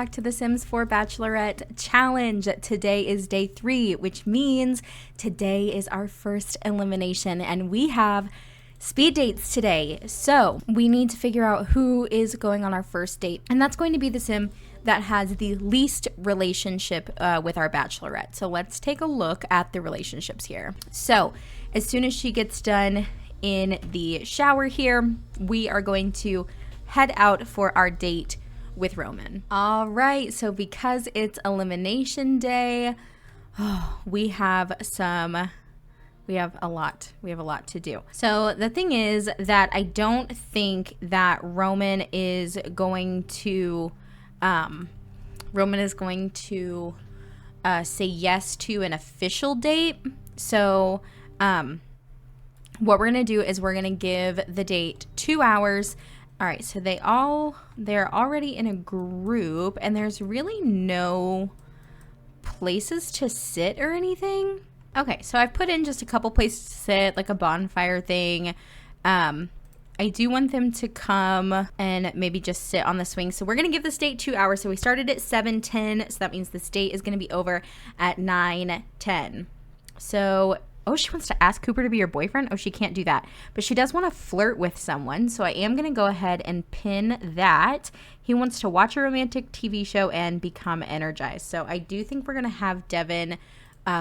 back to the Sims 4 Bachelorette Challenge. Today is day 3, which means today is our first elimination, and we have speed dates today. So we need to figure out who is going on our first date, and that's going to be the Sim that has the least relationship with our Bachelorette. So let's take a look at the relationships here. So as soon as she gets done in the shower here, we are going to head out for our date with Roman. All right, so because it's elimination day, we have a lot to do. So the thing is that I don't think that Roman is going to say yes to an official date. So what we're gonna do is we're gonna give the date 2 hours. All right, so they're already in a group, and there's really no places to sit or anything. Okay, so I've put in just a couple places to sit, like a bonfire thing. I do want them to come and maybe just sit on the swing. So we're gonna give this date 2 hours. So we started at 7:10, so that means this date is gonna be over at 9:10. So, oh, she wants to ask Cooper to be your boyfriend? Oh, she can't do that. But she does want to flirt with someone, so I am going to go ahead and pin that. He wants to watch a romantic TV show and become energized. So I do think we're going to have Devin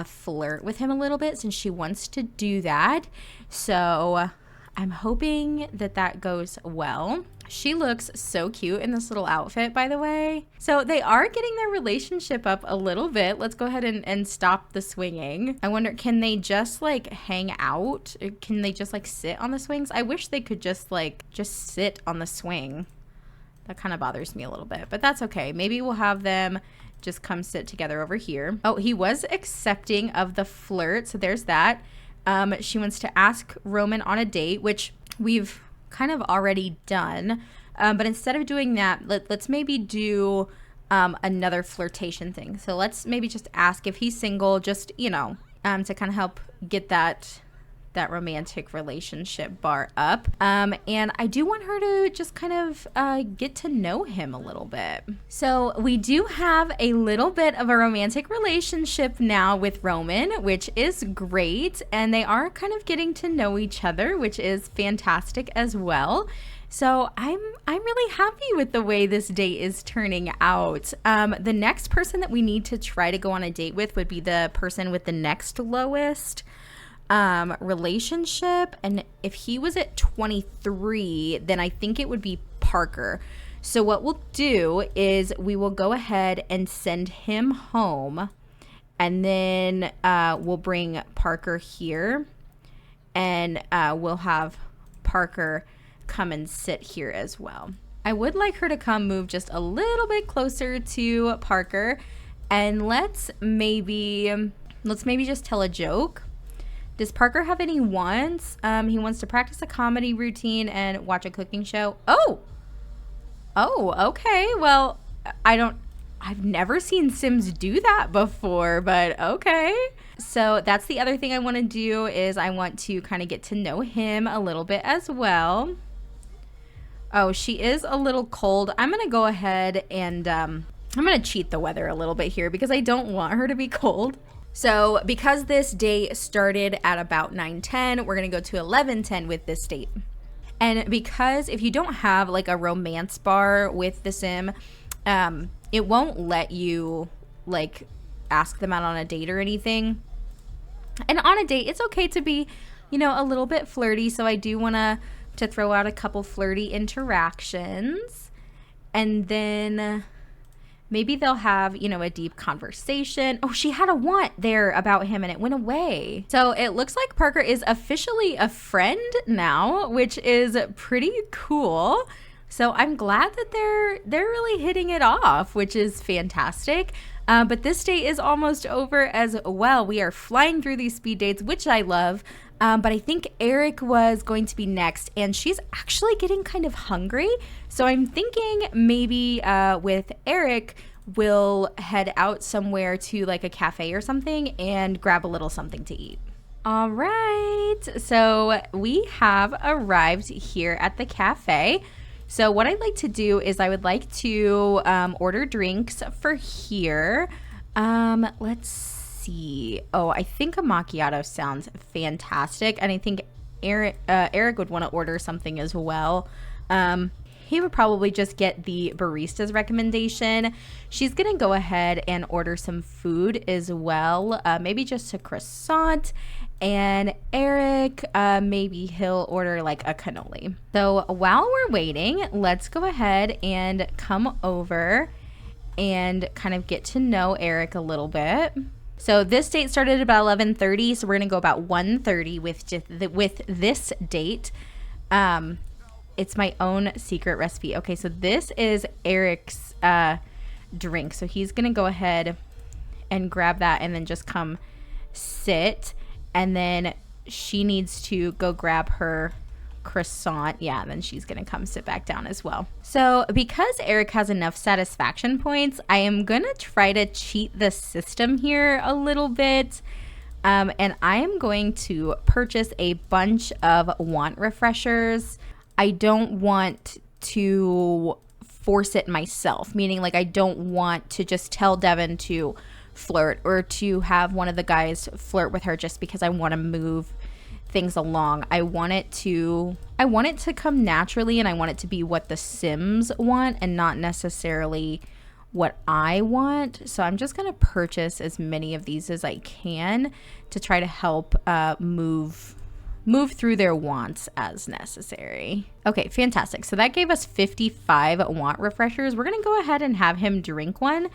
flirt with him a little bit since she wants to do that. So I'm hoping that that goes well. She looks so cute in this little outfit, by the way. So they are getting their relationship up a little bit. Let's go ahead and stop the swinging. I wonder, can they just like hang out? Can they just like sit on the swings? I wish they could just sit on the swing. That kind of bothers me a little bit, but that's okay. Maybe we'll have them just come sit together over here. Oh, he was accepting of the flirt, so there's that. She wants to ask Roman on a date, which we've kind of already done, but instead of doing that, let's maybe do another flirtation thing. So let's maybe just ask if he's single, just to kind of help get that romantic relationship bar up. And I do want her to just kind of get to know him a little bit. So we do have a little bit of a romantic relationship now with Roman, which is great. And they are kind of getting to know each other, which is fantastic as well. So I'm really happy with the way this date is turning out. The next person that we need to try to go on a date with would be the person with the next lowest relationship, and if he was at 23, then I think it would be Parker. So what we'll do is we will go ahead and send him home, and then we'll bring Parker here, and we'll have Parker come and sit here as well. I would like her to come move just a little bit closer to Parker, and let's maybe just tell a joke. Does Parker have any wants? He wants to practice a comedy routine and watch a cooking show. Oh, okay. Well, I've never seen Sims do that before, but okay. So that's the other thing I want to do is I want to kind of get to know him a little bit as well. Oh, she is a little cold. I'm going to go ahead and I'm going to cheat the weather a little bit here because I don't want her to be cold. So because this date started at about 9:10, we're going to go to 11:10 with this date. And because if you don't have like a romance bar with the Sim, it won't let you like ask them out on a date or anything. And on a date, it's okay to be, a little bit flirty. So I do want to throw out a couple flirty interactions. And then maybe they'll have, a deep conversation. Oh, she had a want there about him and it went away. So it looks like Parker is officially a friend now, which is pretty cool. So I'm glad that they're really hitting it off, which is fantastic. But this date is almost over as well. We are flying through these speed dates, which I love. But I think Eric was going to be next, and she's actually getting kind of hungry. So I'm thinking maybe with Eric, we'll head out somewhere to like a cafe or something and grab a little something to eat. All right, so we have arrived here at the cafe. So what I'd like to do is I would like to order drinks for here. Let's see. Oh, I think a macchiato sounds fantastic. And I think Eric would want to order something as well. He would probably just get the barista's recommendation. She's going to go ahead and order some food as well. Maybe just a croissant. And Eric, maybe he'll order like a cannoli. So while we're waiting, let's go ahead and come over and kind of get to know Eric a little bit. So this date started about 11:30, so we're going to go about 1:30 with this date. It's my own secret recipe. Okay, so this is Eric's drink. So he's going to go ahead and grab that and then just come sit. And then she needs to go grab her croissant. Yeah, and then she's going to come sit back down as well. So because Eric has enough satisfaction points, I am going to try to cheat the system here a little bit. And I am going to purchase a bunch of want refreshers. I don't want to force it myself, meaning like I don't want to just tell Devin to flirt or to have one of the guys flirt with her just because I want to move things along. I want it to come naturally, and I want it to be what the Sims want and not necessarily what I want. So I'm just going to purchase as many of these as I can to try to help move through their wants as necessary. Okay, fantastic. So that gave us 55 want refreshers. We're going to go ahead and have him drink one.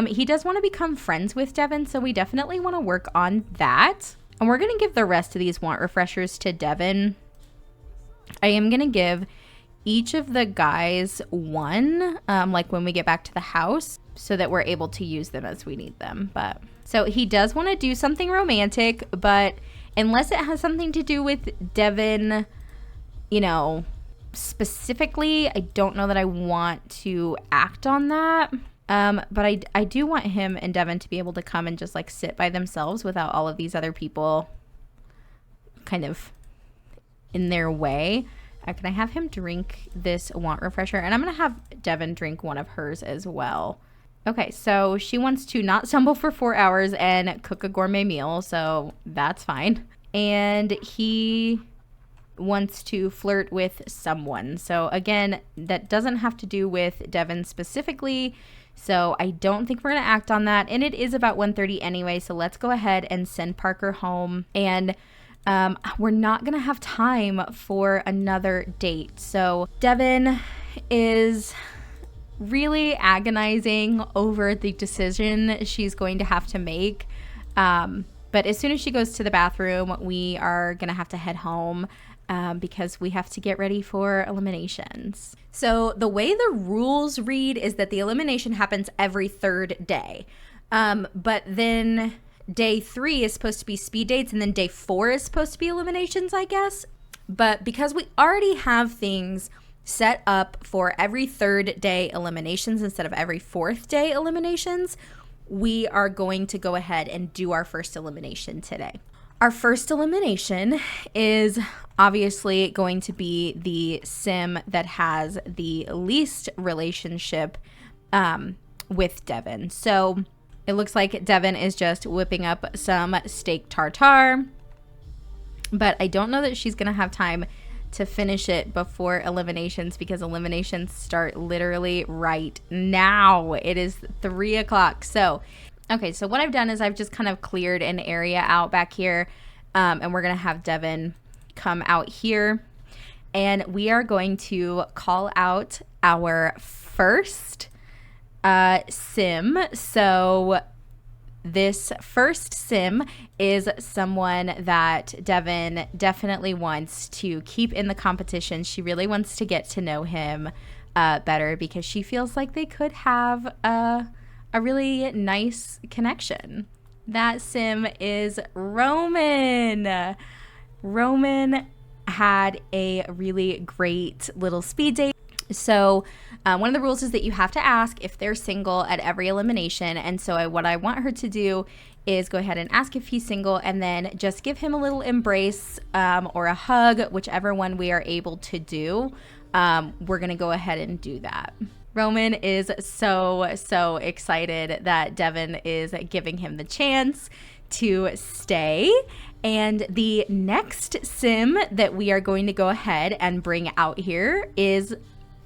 He does want to become friends with Devin, so we definitely want to work on that. And we're going to give the rest of these want refreshers to Devin. I am going to give each of the guys one, like when we get back to the house, so that we're able to use them as we need them. But so he does want to do something romantic, but unless it has something to do with Devin, you know, specifically, I don't know that I want to act on that. But I do want him and Devin to be able to come and just like sit by themselves without all of these other people kind of in their way. Can I have him drink this want refresher? And I'm going to have Devin drink one of hers as well. Okay, so she wants to not stumble for 4 hours and cook a gourmet meal, so that's fine. And he wants to flirt with someone. So again, that doesn't have to do with Devin specifically, so I don't think we're going to act on that. And it is about 1:30 anyway, so let's go ahead and send Parker home. And we're not going to have time for another date. So Devin is really agonizing over the decision she's going to have to make. But as soon as she goes to the bathroom, we are going to have to head home because we have to get ready for eliminations. So the way the rules read is that the elimination happens every third day. But then day 3 is supposed to be speed dates, and then day 4 is supposed to be eliminations, I guess. But because we already have things set up for every third day eliminations instead of every fourth day eliminations, we are going to go ahead and do our first elimination today. Our first elimination is obviously going to be the sim that has the least relationship with Devin. So it looks like Devin is just whipping up some steak tartare, but I don't know that she's going to have time to finish it before eliminations because eliminations start literally right now. It is 3 o'clock. So, okay, so what I've done is I've just kind of cleared an area out back here, and we're going to have Devin come out here, and we are going to call out our first sim. So this first sim is someone that Devin definitely wants to keep in the competition. She really wants to get to know him better because she feels like they could have a really nice connection. That sim is Roman. Roman had a really great little speed date. So one of the rules is that you have to ask if they're single at every elimination. And so what I want her to do is go ahead and ask if he's single and then just give him a little embrace or a hug, whichever one we are able to do. we're going to go ahead and do that. Roman is so excited that Devin is giving him the chance to stay. And the next sim that we are going to go ahead and bring out here is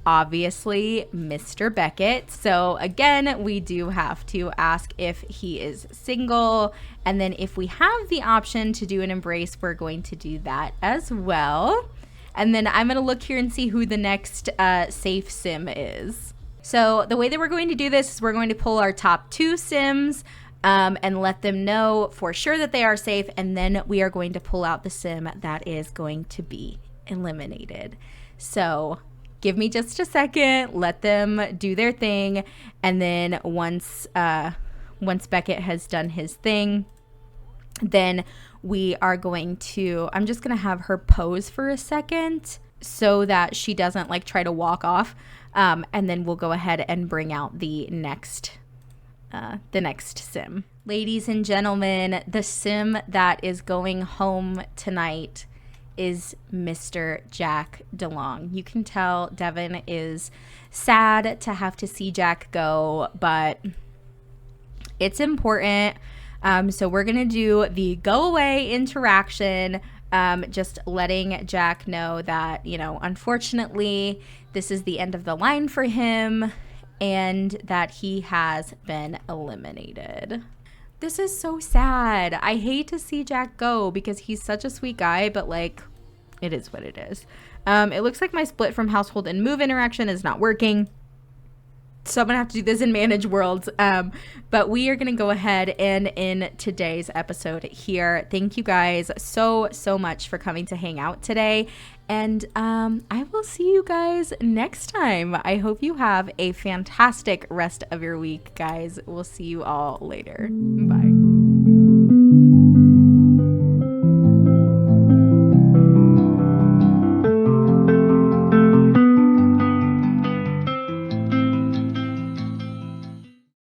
obviously Mr. Beckett. So again, we do have to ask if he is single. And then if we have the option to do an embrace, we're going to do that as well. And then I'm going to look here and see who the next safe sim is. So the way that we're going to do this is we're going to pull our top 2 sims and let them know for sure that they are safe. And then we are going to pull out the sim that is going to be eliminated. So give me just a second, let them do their thing. And then once Beckett has done his thing, then we are going to, I'm just going to have her pose for a second so that she doesn't like try to walk off. And then we'll go ahead and bring out the next sim. Ladies and gentlemen, the sim that is going home tonight is Mr. Jack DeLong. You can tell Devin is sad to have to see Jack go, but it's important. So we're going to do the go away interaction, just letting Jack know that, you know, unfortunately, this is the end of the line for him and that he has been eliminated. This is so sad. I hate to see Jack go because he's such a sweet guy, but like, it is what it is. It looks like my split from household and move interaction is not working. So I'm going to have to do this in Manage Worlds. But we are going to go ahead and in today's episode here. Thank you guys so much for coming to hang out today. And I will see you guys next time. I hope you have a fantastic rest of your week, guys. We'll see you all later. Bye.